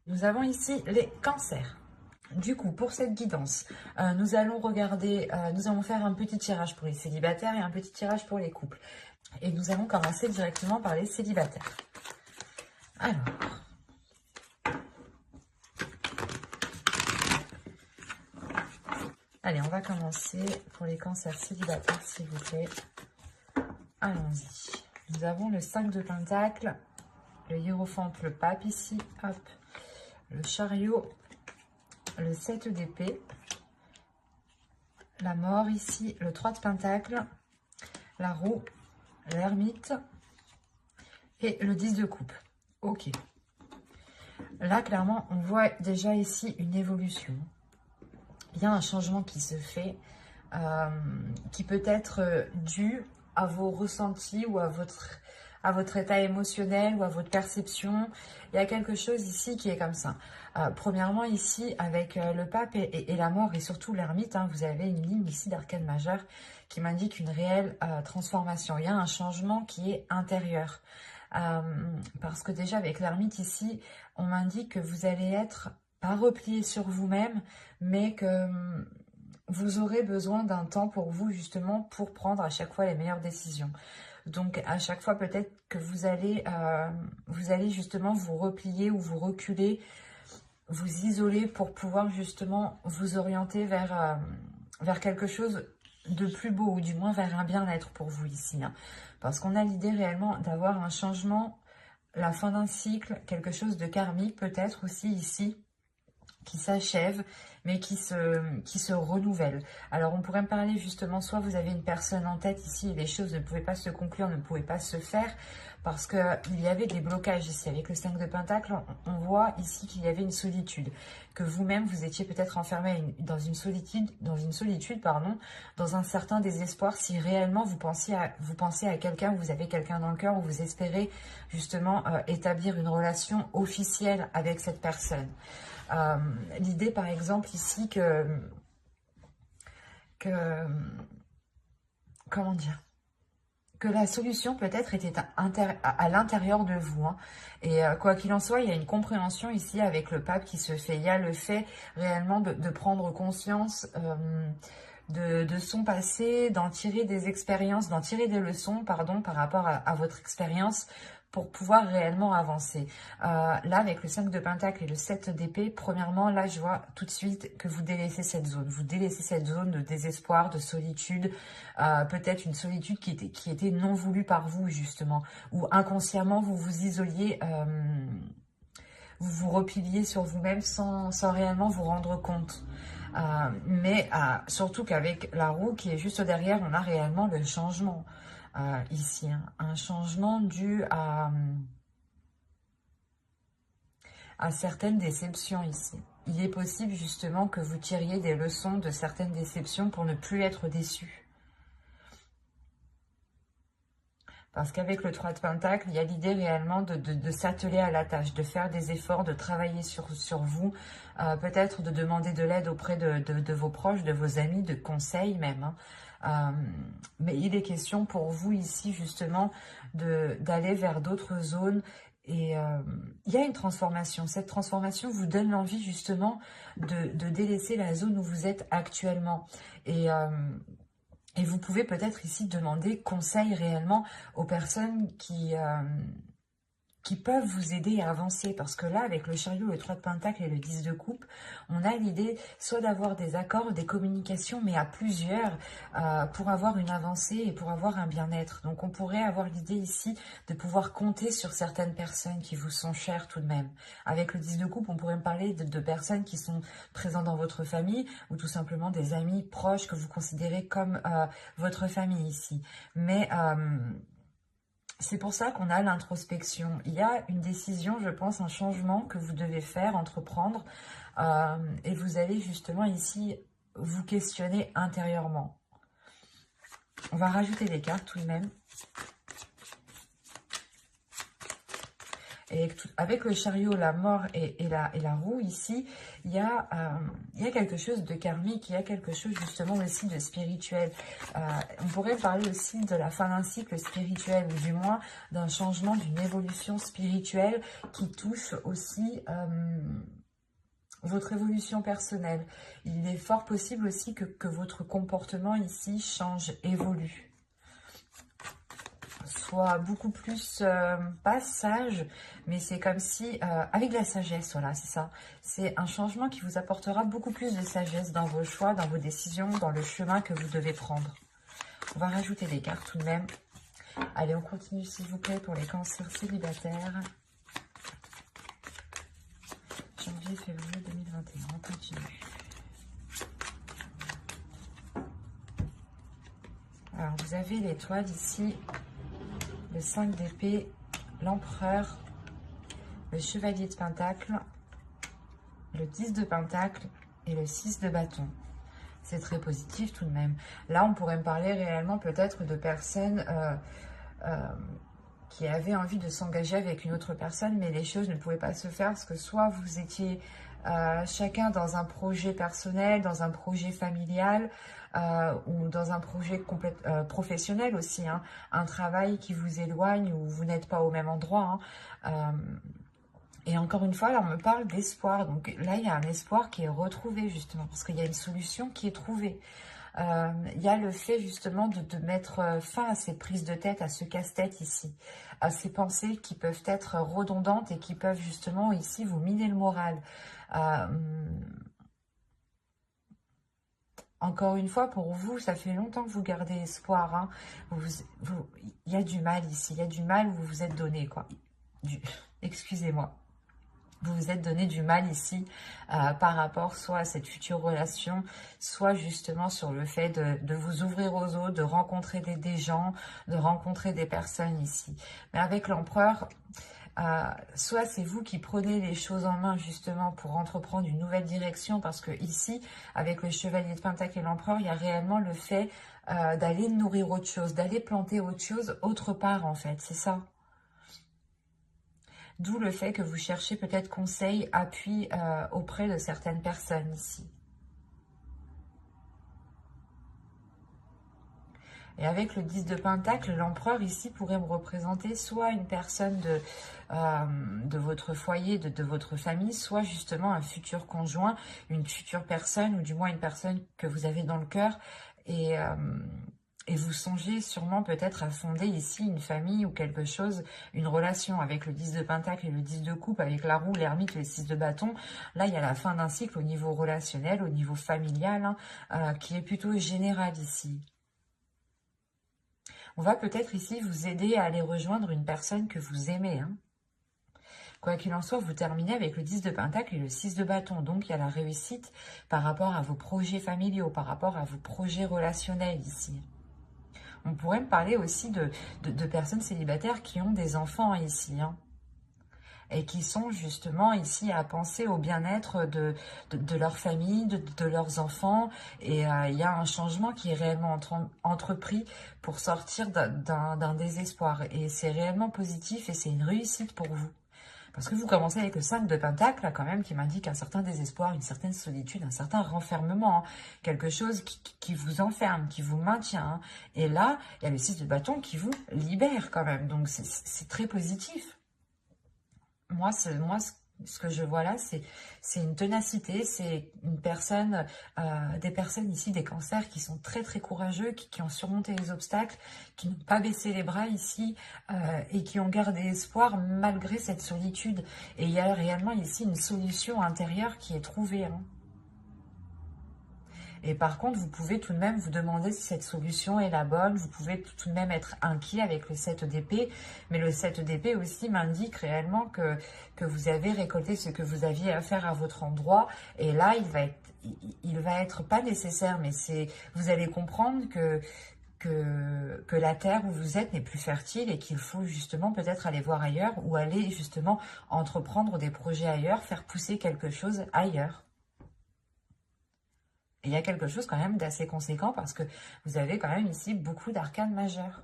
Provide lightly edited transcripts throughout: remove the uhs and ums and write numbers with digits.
Nous avons ici les cancers. Du coup, pour cette guidance, nous allons regarder, nous allons faire un petit tirage pour les célibataires et un petit tirage pour les couples. Et nous allons commencer directement par les célibataires. Alors, allez, on va commencer pour les cancers célibataires, s'il vous plaît. Allons-y. Nous avons le 5 de Pentacle, le hiérophante, le pape ici, hop, le chariot, le 7 d'épée, la mort ici, le 3 de Pentacle, la roue, l'ermite et le 10 de coupe. Ok. Là, clairement, on voit déjà ici une évolution. Il y a un changement qui se fait, qui peut être dû à vos ressentis ou à votre état émotionnel ou à votre perception. Il y a quelque chose ici qui est comme ça. Premièrement, ici, avec le pape et la mort et surtout l'ermite, hein, vous avez une ligne ici d'arcane majeur qui m'indique une réelle transformation. Il y a un changement qui est intérieur. Parce que déjà, avec l'ermite ici, on m'indique que vous allez être pas replié sur vous-même, mais que vous aurez besoin d'un temps pour vous, justement, pour prendre à chaque fois les meilleures décisions. Donc, à chaque fois, peut-être que vous allez justement vous replier ou vous reculer, vous isoler pour pouvoir justement vous orienter vers quelque chose de plus beau, ou du moins vers un bien-être pour vous ici. Hein. Parce qu'on a l'idée réellement d'avoir un changement, la fin d'un cycle, quelque chose de karmique peut-être aussi ici, qui s'achève, mais qui se renouvelle. Alors, on pourrait me parler justement, soit vous avez une personne en tête ici et les choses ne pouvaient pas se conclure, ne pouvaient pas se faire, parce qu'il y avait des blocages ici. Avec le 5 de Pentacle, on voit ici qu'il y avait une solitude, que vous-même, vous étiez peut-être enfermé dans une solitude, pardon, dans un certain désespoir, si réellement vous pensez à quelqu'un, vous avez quelqu'un dans le cœur, ou vous espérez justement établir une relation officielle avec cette personne. L'idée, par exemple, ici, comment dire, que la solution peut-être était à l'intérieur de vous. Hein. Et quoi qu'il en soit, il y a une compréhension ici avec le pape qui se fait. Il y a le fait réellement de prendre conscience de son passé, d'en tirer des expériences, d'en tirer des leçons, pardon, par rapport à votre expérience, pour pouvoir réellement avancer. Là, avec le 5 de Pentacle et le 7 d'épée, premièrement, là, je vois tout de suite que vous délaissez cette zone. Vous délaissez cette zone de désespoir, de solitude, peut-être une solitude qui était non voulue par vous, justement, ou inconsciemment, vous vous isoliez, vous vous repliez sur vous-même sans réellement vous rendre compte. Mais surtout qu'avec la roue qui est juste derrière, on a réellement le changement. Ici, hein. Un changement dû à certaines déceptions ici. Il est possible justement que vous tiriez des leçons de certaines déceptions pour ne plus être déçu. Parce qu'avec le 3 de Pentacle, il y a l'idée réellement de s'atteler à la tâche, de faire des efforts, de travailler sur vous, peut-être de demander de l'aide auprès de vos proches, de vos amis, de conseils même. Hein. Mais il est question pour vous ici justement d'aller vers d'autres zones. Et il y a une transformation. Cette transformation vous donne l'envie justement de délaisser la zone où vous êtes actuellement. Et vous pouvez peut-être ici demander conseil réellement aux personnes qui peuvent vous aider à avancer. Parce que là, avec le chariot, le 3 de Pentacle et le 10 de coupe, on a l'idée soit d'avoir des accords, des communications, mais à plusieurs, pour avoir une avancée et pour avoir un bien-être. Donc on pourrait avoir l'idée ici de pouvoir compter sur certaines personnes qui vous sont chères tout de même. Avec le 10 de coupe, on pourrait me parler de personnes qui sont présentes dans votre famille, ou tout simplement des amis proches que vous considérez comme votre famille ici. Mais c'est pour ça qu'on a l'introspection. Il y a une décision, je pense, un changement que vous devez faire, entreprendre. Et vous allez justement ici vous questionner intérieurement. On va rajouter des cartes tout de même. Et avec le chariot, la mort et la roue, ici, il y a quelque chose de karmique, il y a quelque chose justement aussi de spirituel. On pourrait parler aussi de la fin d'un cycle spirituel, ou du moins d'un changement, d'une évolution spirituelle qui touche aussi votre évolution personnelle. Il est fort possible aussi que votre comportement ici change, évolue. Soit beaucoup plus, pas sage, mais c'est comme si, avec de la sagesse, voilà, c'est ça. C'est un changement qui vous apportera beaucoup plus de sagesse dans vos choix, dans vos décisions, dans le chemin que vous devez prendre. On va rajouter des cartes tout de même. Allez, on continue s'il vous plaît pour les cancers célibataires. Janvier, février 2021, on continue. Alors, vous avez l'étoile ici, le 5 d'épée, l'empereur, le chevalier de pentacle, le 10 de pentacle et le 6 de bâton. C'est très positif tout de même. Là, on pourrait me parler réellement peut-être de personnes qui avaient envie de s'engager avec une autre personne, mais les choses ne pouvaient pas se faire parce que soit vous étiez chacun dans un projet personnel, dans un projet familial, ou dans un projet professionnel aussi, hein, un travail qui vous éloigne ou vous n'êtes pas au même endroit. Hein, et encore une fois, là, on me parle d'espoir. Donc là, il y a un espoir qui est retrouvé, justement, parce qu'il y a une solution qui est trouvée. Il y a le fait, justement, de mettre fin à ces prises de tête, à ce casse-tête ici, à ces pensées qui peuvent être redondantes et qui peuvent, justement, ici, vous miner le moral. Encore une fois, pour vous, ça fait longtemps que vous gardez espoir. Hein. Il y a du mal ici, il y a du mal où vous vous êtes donné, quoi. Excusez-moi. Vous vous êtes donné du mal ici par rapport soit à cette future relation, soit justement sur le fait de vous ouvrir aux autres, de rencontrer des gens, de rencontrer des personnes ici. Mais avec l'empereur, soit c'est vous qui prenez les choses en main justement pour entreprendre une nouvelle direction, parce que ici, avec le chevalier de pentacle et l'empereur, il y a réellement le fait d'aller nourrir autre chose, d'aller planter autre chose autre part en fait, c'est ça. D'où le fait que vous cherchez peut-être conseil, appui auprès de certaines personnes ici. Et avec le 10 de pentacle, l'empereur ici pourrait me représenter soit une personne de votre foyer, de votre famille, soit justement un futur conjoint, une future personne, ou du moins une personne que vous avez dans le cœur. Et vous songez sûrement peut-être à fonder ici une famille ou quelque chose, une relation avec le 10 de pentacle et le 10 de coupe, avec la roue, l'ermite, le 6 de bâton. Là, il y a la fin d'un cycle au niveau relationnel, au niveau familial, hein, qui est plutôt général ici. On va peut-être ici vous aider à aller rejoindre une personne que vous aimez. Hein. Quoi qu'il en soit, vous terminez avec le 10 de pentacle et le 6 de bâton. Donc, il y a la réussite par rapport à vos projets familiaux, par rapport à vos projets relationnels ici. On pourrait me parler aussi de personnes célibataires qui ont des enfants ici, hein, et qui sont justement ici à penser au bien-être de leur famille, de leurs enfants. Et il y a un changement qui est réellement entrepris pour sortir d'un désespoir. Et c'est réellement positif et c'est une réussite pour vous. Parce que vous commencez avec le 5 de pentacle, là, quand même, qui m'indique un certain désespoir, une certaine solitude, un certain renfermement. Hein. Quelque chose qui vous enferme, qui vous maintient. Hein. Et là, il y a le 6 de bâton qui vous libère quand même. Donc, c'est très positif. Moi, ce que je vois là, c'est une ténacité, c'est une personne, des personnes ici, des cancers qui sont très très courageux, qui ont surmonté les obstacles, qui n'ont pas baissé les bras ici et qui ont gardé espoir malgré cette solitude. Et il y a réellement ici une solution intérieure qui est trouvée. Hein. Et par contre, vous pouvez tout de même vous demander si cette solution est la bonne. Vous pouvez tout de même être inquiet avec le 7 d'épée. Mais le 7 d'épée aussi m'indique réellement que vous avez récolté ce que vous aviez à faire à votre endroit. Et là, il va être pas nécessaire, mais vous allez comprendre que la terre où vous êtes n'est plus fertile et qu'il faut justement peut-être aller voir ailleurs ou aller justement entreprendre des projets ailleurs, faire pousser quelque chose ailleurs. Et il y a quelque chose quand même d'assez conséquent parce que vous avez quand même ici beaucoup d'arcanes majeures.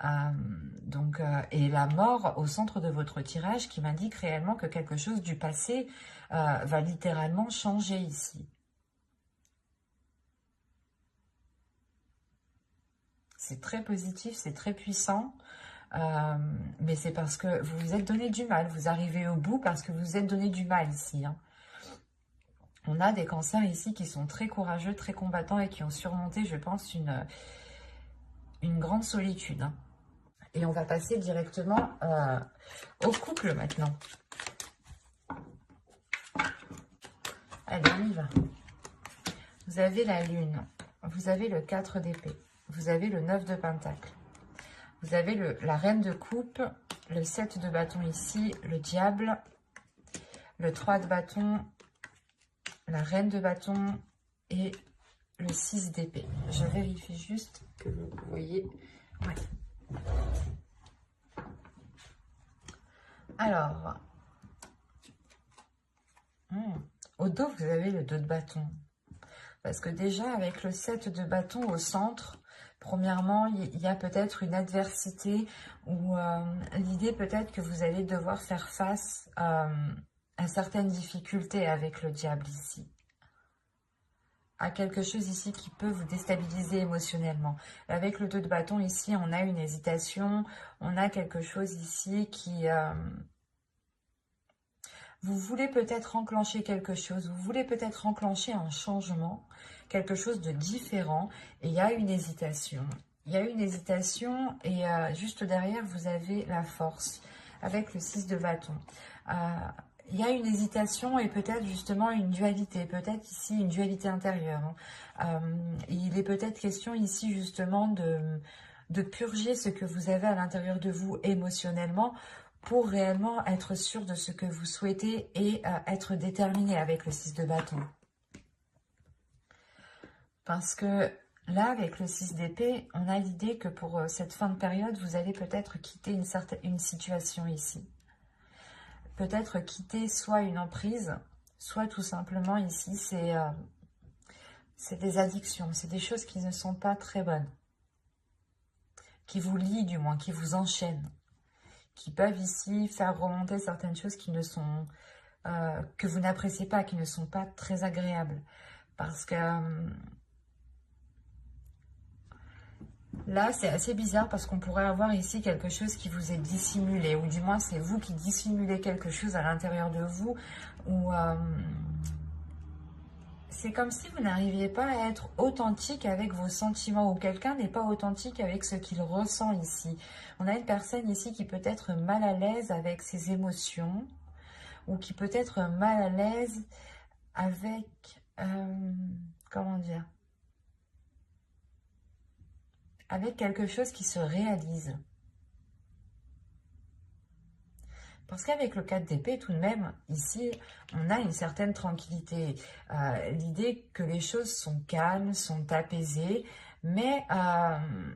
Et la mort au centre de votre tirage qui m'indique réellement que quelque chose du passé va littéralement changer ici. C'est très positif, c'est très puissant. Mais c'est parce que vous vous êtes donné du mal. Vous arrivez au bout parce que vous vous êtes donné du mal ici. Hein. On a des cancers ici qui sont très courageux, très combattants et qui ont surmonté, je pense, une grande solitude. Hein. Et on va passer directement au couple maintenant. Allez, on y va. Vous avez la lune, vous avez le 4 d'épée, vous avez le 9 de pentacle. Vous avez la reine de coupe, le 7 de bâton ici, le diable, le 3 de bâton, la reine de bâton et le 6 d'épée. Je vérifie juste que vous voyez. Ouais. Alors, au dos, vous avez le 2 de bâton. Parce que déjà, avec le 7 de bâton au centre, premièrement, il y a peut-être une adversité ou l'idée peut-être que vous allez devoir faire face à certaines difficultés avec le diable ici. À quelque chose ici qui peut vous déstabiliser émotionnellement. Avec le 2 de bâton ici, on a une hésitation, on a quelque chose ici qui... vous voulez peut-être enclencher quelque chose, vous voulez peut-être enclencher un changement, quelque chose de différent, et il y a une hésitation. Il y a une hésitation et juste derrière, vous avez la force avec le 6 de bâton. Il y a une hésitation et peut-être justement une dualité, peut-être ici une dualité intérieure. Hein. Il est peut-être question ici justement de purger ce que vous avez à l'intérieur de vous émotionnellement pour réellement être sûr de ce que vous souhaitez et être déterminé avec le 6 de bâton. Parce que là, avec le 6 d'épée, on a l'idée que pour cette fin de période, vous allez peut-être quitter une situation ici. Peut-être quitter soit une emprise, soit tout simplement ici, c'est des addictions, c'est des choses qui ne sont pas très bonnes, qui vous lient du moins, qui vous enchaînent, qui peuvent ici faire remonter certaines choses qui ne sont, que vous n'appréciez pas, qui ne sont pas très agréables. Parce que là, c'est assez bizarre parce qu'on pourrait avoir ici quelque chose qui vous est dissimulé, ou du moins c'est vous qui dissimulez quelque chose à l'intérieur de vous, ou c'est comme si vous n'arriviez pas à être authentique avec vos sentiments, ou quelqu'un n'est pas authentique avec ce qu'il ressent ici. On a une personne ici qui peut être mal à l'aise avec ses émotions, ou qui peut être mal à l'aise avec, comment dire, avec quelque chose qui se réalise. Parce qu'avec le 4 d'épée, tout de même, ici, on a une certaine tranquillité. L'idée que les choses sont calmes, sont apaisées, mais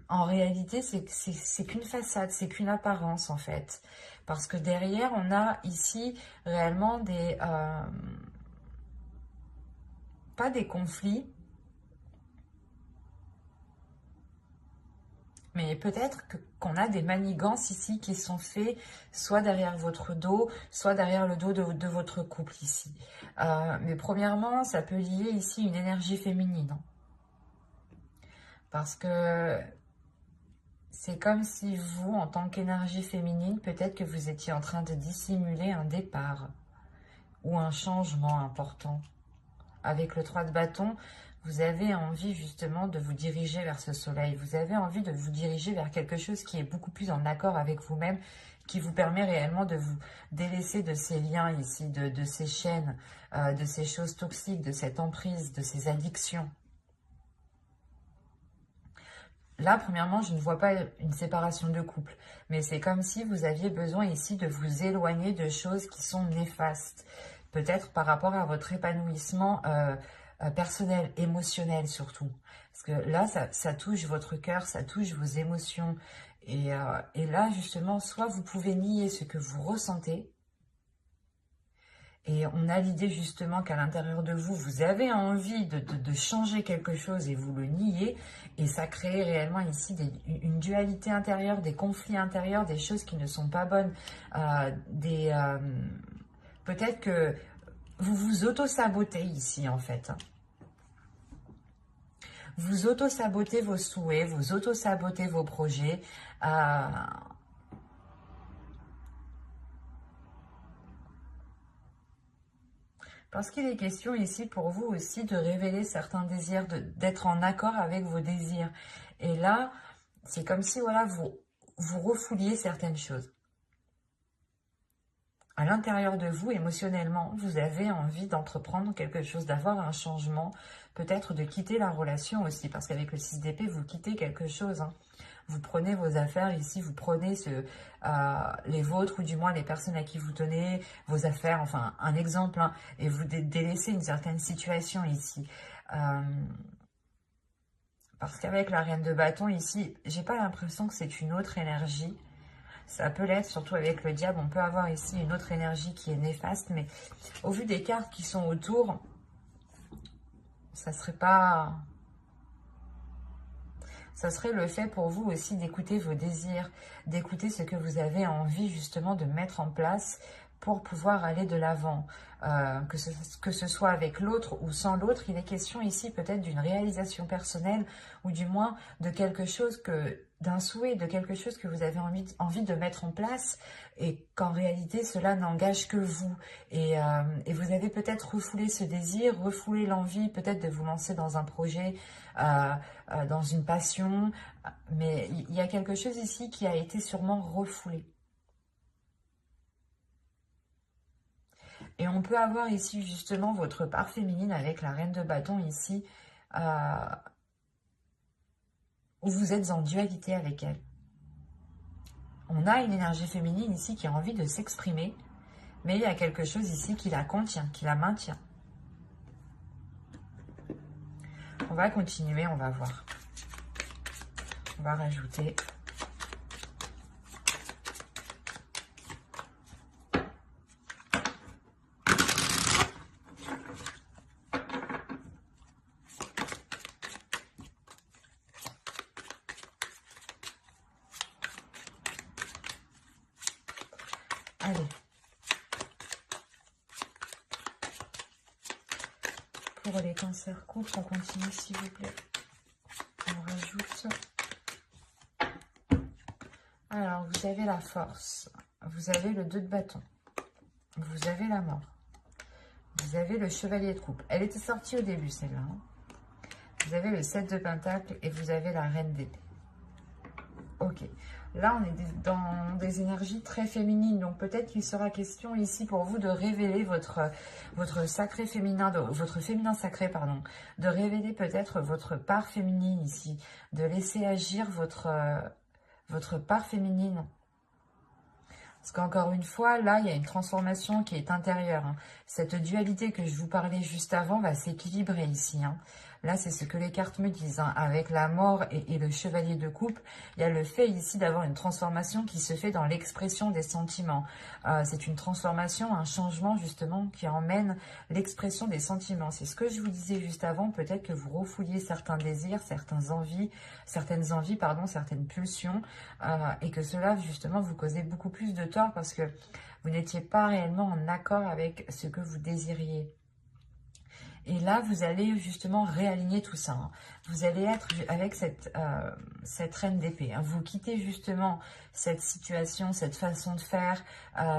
en réalité, c'est qu'une façade, c'est qu'une apparence, en fait. Parce que derrière, on a ici réellement des... pas des conflits, mais peut-être qu'on a des manigances ici qui sont faits soit derrière votre dos, soit derrière le dos de votre couple ici. Mais premièrement, ça peut lier ici une énergie féminine. Hein. Parce que c'est comme si vous, en tant qu'énergie féminine, peut-être que vous étiez en train de dissimuler un départ ou un changement important. Avec le 3 de bâton, vous avez envie justement de vous diriger vers ce soleil. Vous avez envie de vous diriger vers quelque chose qui est beaucoup plus en accord avec vous-même, qui vous permet réellement de vous délaisser de ces liens ici, de ces chaînes, de ces choses toxiques, de cette emprise, de ces addictions. Là, premièrement, je ne vois pas une séparation de couple, mais c'est comme si vous aviez besoin ici de vous éloigner de choses qui sont néfastes. Peut-être par rapport à votre épanouissement personnel, émotionnel surtout. Parce que là, ça touche votre cœur, ça touche vos émotions. Et là, justement, soit vous pouvez nier ce que vous ressentez, Et on a l'idée justement qu'à l'intérieur de vous, vous avez envie de changer quelque chose et vous le niez. Et ça crée réellement ici une dualité intérieure, des conflits intérieurs, des choses qui ne sont pas bonnes. Peut-être que vous vous auto-sabotez ici en fait. Vous auto-sabotez vos souhaits, vous auto-sabotez vos projets. Parce qu'il est question ici pour vous aussi de révéler certains désirs, d'être en accord avec vos désirs. Et là, c'est comme si voilà, vous refouliez certaines choses. À l'intérieur de vous, émotionnellement, vous avez envie d'entreprendre quelque chose, d'avoir un changement, peut-être de quitter la relation aussi, parce qu'avec le 6 d'épée, vous quittez quelque chose. Hein. Vous prenez vos affaires ici, vous prenez les vôtres, ou du moins les personnes à qui vous tenez, vos affaires, enfin un exemple, hein, et vous délaissez une certaine situation ici. Parce qu'avec la reine de bâton ici, j'ai pas l'impression que c'est une autre énergie. Ça peut l'être, surtout avec le diable. On peut avoir ici une autre énergie qui est néfaste. Mais au vu des cartes qui sont autour, ça serait pas... Ça serait le fait pour vous aussi d'écouter vos désirs, d'écouter ce que vous avez envie justement de mettre en place pour pouvoir aller de l'avant. Que ce soit avec l'autre ou sans l'autre, il est question ici peut-être d'une réalisation personnelle ou du moins de quelque chose d'un souhait, de quelque chose que vous avez envie de mettre en place et qu'en réalité cela n'engage que vous. Et vous avez peut-être refoulé ce désir, refoulé l'envie peut-être de vous lancer dans un projet, dans une passion, mais il y a quelque chose ici qui a été sûrement refoulé. Et on peut avoir ici justement votre part féminine avec la reine de bâton ici, où vous êtes en dualité avec elle. On a une énergie féminine ici qui a envie de s'exprimer, mais il y a quelque chose ici qui la contient, qui la maintient. On va continuer, on va voir. On va rajouter... Allez. Pour les cancers couples, on continue s'il vous plaît. On rajoute. Alors, vous avez la force. Vous avez le 2 de bâton. Vous avez la mort. Vous avez le chevalier de coupe. Elle était sortie au début, celle-là. Hein. Vous avez le 7 de pentacle et vous avez la reine d'épée. Ok. Là, on est dans des énergies très féminines. Donc, peut-être qu'il sera question ici pour vous de révéler votre sacré féminin, votre féminin sacré, pardon. De révéler peut-être votre part féminine ici. De laisser agir votre part féminine. Parce qu'encore une fois, là, il y a une transformation qui est intérieure. Hein. Cette dualité que je vous parlais juste avant va s'équilibrer ici. Hein. Là, c'est ce que les cartes me disent. Hein. Avec la mort et le chevalier de coupe, il y a le fait ici d'avoir une transformation qui se fait dans l'expression des sentiments. C'est une transformation, un changement justement qui emmène l'expression des sentiments. C'est ce que je vous disais juste avant. Peut-être que vous refouliez certains désirs, certaines envies, certaines pulsions. Et que cela justement vous causait beaucoup plus de tort parce que vous n'étiez pas réellement en accord avec ce que vous désiriez. Et là, vous allez justement réaligner tout ça. Hein. Vous allez être avec cette reine d'épée. Hein. Vous quittez justement cette situation, cette façon de faire,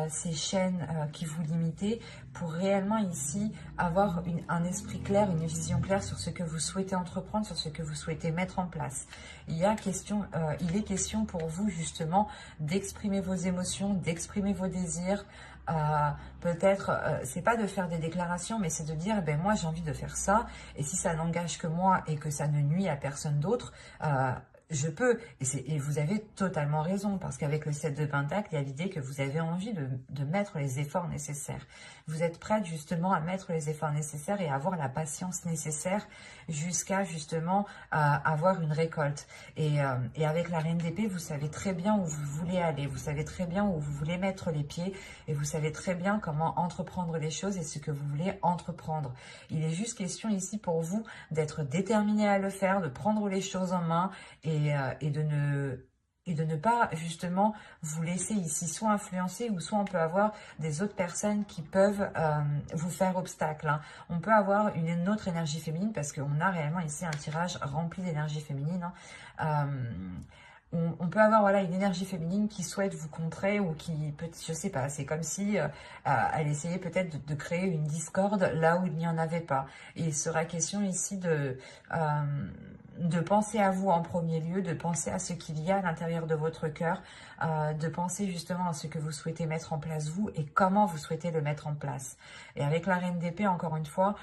ces chaînes qui vous limitaient pour réellement ici avoir un esprit clair, une vision claire sur ce que vous souhaitez entreprendre, sur ce que vous souhaitez mettre en place. Il est question pour vous justement d'exprimer vos émotions, d'exprimer vos désirs. Peut-être, c'est pas de faire des déclarations, mais c'est de dire, ben moi j'ai envie de faire ça, et si ça n'engage que moi et que ça ne nuit à personne d'autre, je peux, et vous avez totalement raison, parce qu'avec le 7 de Pentacle, il y a l'idée que vous avez envie de mettre les efforts nécessaires. Vous êtes prête justement à mettre les efforts nécessaires et à avoir la patience nécessaire jusqu'à justement avoir une récolte. Et avec la Reine d'épée, vous savez très bien où vous voulez aller, vous savez très bien où vous voulez mettre les pieds, et vous savez très bien comment entreprendre les choses et ce que vous voulez entreprendre. Il est juste question ici pour vous d'être déterminé à le faire, de prendre les choses en main, et de ne pas justement vous laisser ici soit influencer, ou soit on peut avoir des autres personnes qui peuvent vous faire obstacle, hein. On peut avoir une autre énergie féminine, parce qu'on a réellement ici un tirage rempli d'énergie féminine, hein. On peut avoir voilà, une énergie féminine qui souhaite vous contrer, ou qui peut, je sais pas, c'est comme si elle essayait peut-être de créer une discorde là où il n'y en avait pas. Et il sera question ici de penser à vous en premier lieu, de penser à ce qu'il y a à l'intérieur de votre cœur, de penser justement à ce que vous souhaitez mettre en place vous et comment vous souhaitez le mettre en place. Et avec la Reine d'épée, encore une fois,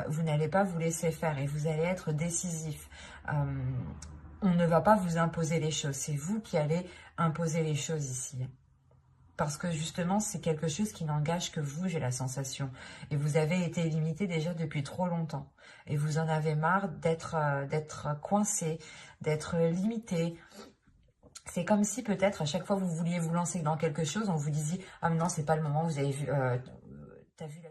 vous n'allez pas vous laisser faire et vous allez être décisif. On ne va pas vous imposer les choses, c'est vous qui allez imposer les choses ici. Parce que justement, c'est quelque chose qui n'engage que vous, j'ai la sensation. Et vous avez été limité déjà depuis trop longtemps. Et vous en avez marre d'être coincé, d'être limité. C'est comme si peut-être à chaque fois que vous vouliez vous lancer dans quelque chose, on vous disait « Ah mais non, c'est pas le moment, vous avez vu, t'as vu la... »